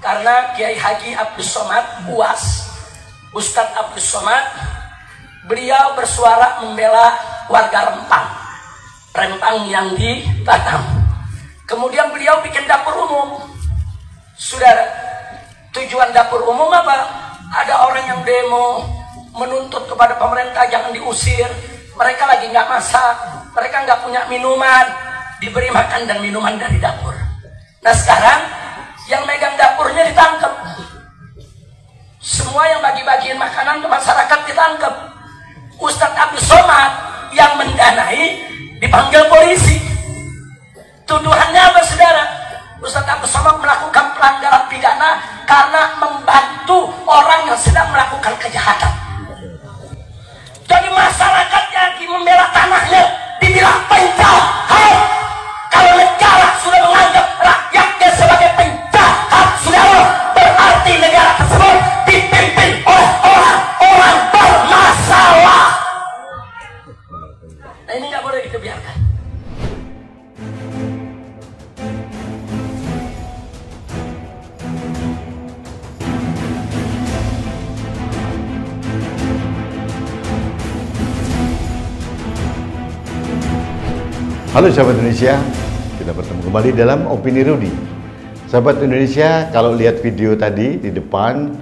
karena Kiai Haji Abdul Somad UAS, Ustadz Abdul Somad, beliau bersuara membela warga Rempang yang di Batam. Kemudian beliau bikin dapur umum. Saudara, tujuan dapur umum apa? Ada orang yang demo menuntut kepada pemerintah jangan diusir. Mereka lagi nggak masak, mereka nggak punya minuman, diberi makan dan minuman dari dapur. Nah sekarang yang megang dapurnya ditangkap. Semua yang bagi-bagiin makanan ke masyarakat ditangkap. Ustadz Abdul Somad yang mendanai dipanggil polisi. Tuduhannya apa saudara? Ustadz Abdul Somad melakukan pelanggaran pidana karena membantu orang yang sedang melakukan kejahatan. Jadi masyarakat yang lagi membela tanahnya dibilang penjahat. Kalau negara sudah menganggap rakyatnya sebagai penjahat, saudara, berarti negara tersebut dipimpin oleh orang-orang bermasalah. Nah ini nggak boleh kita biarkan. Halo sahabat Indonesia, kita bertemu kembali dalam Opini Rudy. Sahabat Indonesia, kalau lihat video tadi di depan,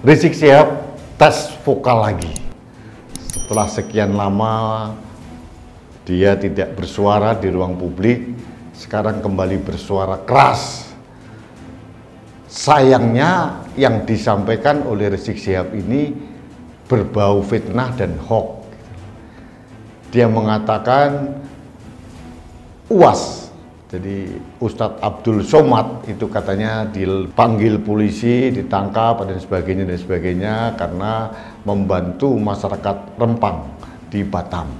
Rizik Syihab tes vokal lagi. Setelah sekian lama dia tidak bersuara di ruang publik, sekarang kembali bersuara keras. Sayangnya yang disampaikan oleh Rizik Syihab ini berbau fitnah dan hoax. Dia mengatakan UAS, jadi Ustadz Abdul Somad itu katanya dipanggil polisi, ditangkap dan sebagainya karena membantu masyarakat Rempang di Batam.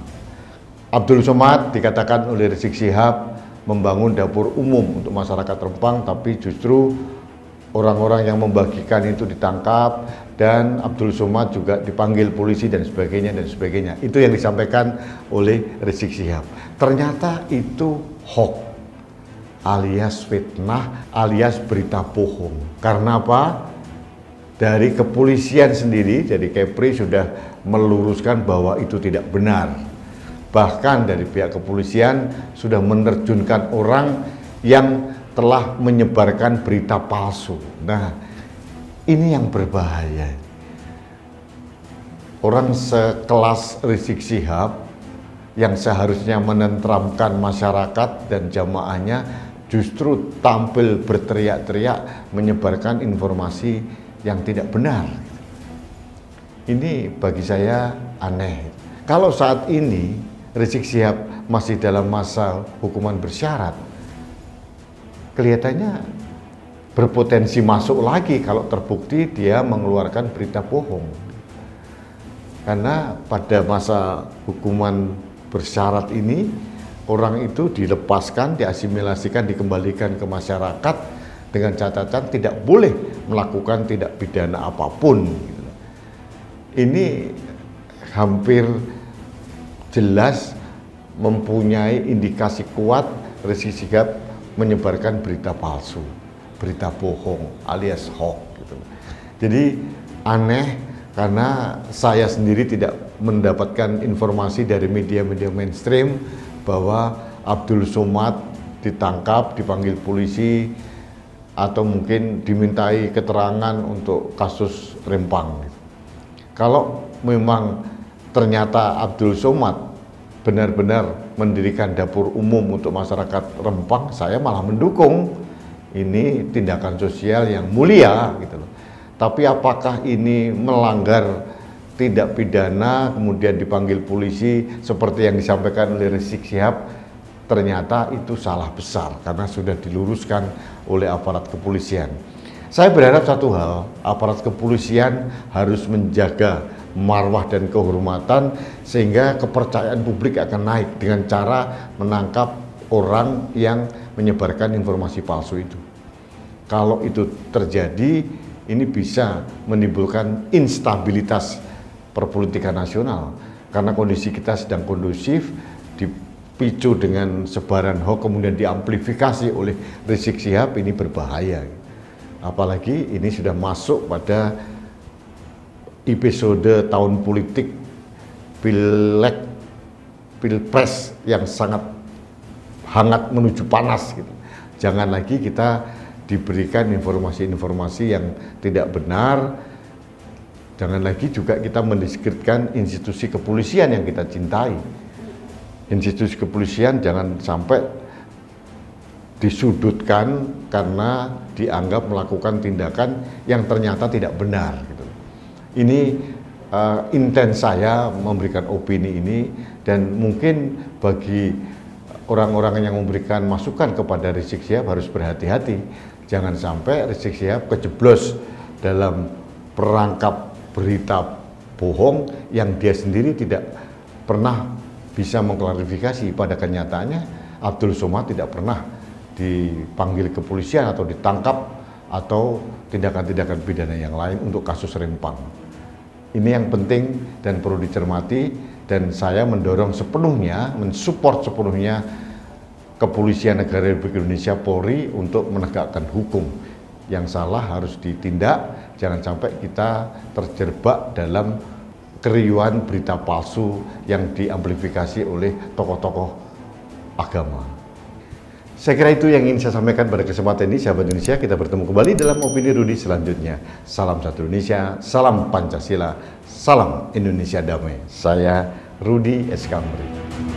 Abdul Somad dikatakan oleh Rizik Syihab membangun dapur umum untuk masyarakat Rempang, tapi justru orang-orang yang membagikan itu ditangkap dan Abdul Somad juga dipanggil polisi dan sebagainya. Itu yang disampaikan oleh Rizik Syihab. Ternyata itu hoax alias fitnah alias berita bohong. Karena apa? Dari kepolisian sendiri, jadi Kepri sudah meluruskan bahwa itu tidak benar. Bahkan dari pihak kepolisian sudah menerjunkan orang yang telah menyebarkan berita palsu. Nah, ini yang berbahaya. Orang sekelas Rizik Syihab yang seharusnya menenteramkan masyarakat dan jamaahnya justru tampil berteriak-teriak menyebarkan informasi yang tidak benar. Ini bagi saya aneh. Kalau saat ini Rizik Syihab masih dalam masa hukuman bersyarat, kelihatannya berpotensi masuk lagi kalau terbukti dia mengeluarkan berita bohong. Karena pada masa hukuman bersyarat ini, orang itu dilepaskan, diasimilasikan, dikembalikan ke masyarakat dengan catatan tidak boleh melakukan tindak pidana apapun. Ini hampir jelas mempunyai indikasi kuat Rizik Syihab menyebarkan berita palsu, berita bohong alias hoax gitu. Jadi aneh karena saya sendiri tidak mendapatkan informasi dari media-media mainstream bahwa Abdul Somad ditangkap, dipanggil polisi atau mungkin dimintai keterangan untuk kasus Rempang. Kalau memang ternyata Abdul Somad benar-benar mendirikan dapur umum untuk masyarakat Rempang, saya malah mendukung. Ini tindakan sosial yang mulia gitu loh. Tapi apakah ini melanggar tindak pidana kemudian dipanggil polisi seperti yang disampaikan oleh Rizik Syihab? Ternyata itu salah besar karena sudah diluruskan oleh aparat kepolisian. Saya berharap satu hal, aparat kepolisian harus menjaga marwah dan kehormatan sehingga kepercayaan publik akan naik dengan cara menangkap orang yang menyebarkan informasi palsu itu. Kalau itu terjadi, ini bisa menimbulkan instabilitas perpolitikan nasional karena kondisi kita sedang kondusif, dipicu dengan sebaran hoax kemudian diamplifikasi oleh Rizik Syihab, ini berbahaya. Apalagi ini sudah masuk pada episode tahun politik Pileg, Pilpres yang sangat hangat menuju panas gitu. Jangan lagi kita diberikan informasi-informasi yang tidak benar. Jangan lagi juga kita mendiskreditkan institusi kepolisian yang kita cintai. Institusi kepolisian jangan sampai disudutkan karena dianggap melakukan tindakan yang ternyata tidak benar gitu. Ini intens saya memberikan opini ini, dan mungkin bagi orang-orang yang memberikan masukan kepada Rizik Syihab harus berhati-hati. Jangan sampai Rizik Syihab kejeblos dalam perangkap berita bohong yang dia sendiri tidak pernah bisa mengklarifikasi. Pada kenyataannya Abdul Somad tidak pernah dipanggil kepolisian atau ditangkap atau tindakan-tindakan pidana yang lain untuk kasus Rempang. Ini yang penting dan perlu dicermati, dan saya mendorong sepenuhnya, mensupport sepenuhnya Kepolisian Negara Republik Indonesia, Polri, untuk menegakkan hukum. Yang salah harus ditindak, jangan sampai kita terjebak dalam keriuhan berita palsu yang diamplifikasi oleh tokoh-tokoh agama. Saya kira itu yang ingin saya sampaikan pada kesempatan ini, sahabat Indonesia. Kita bertemu kembali dalam Opini Rudy selanjutnya. Salam satu Indonesia, salam Pancasila, salam Indonesia damai. Saya Rudy S. Kamri.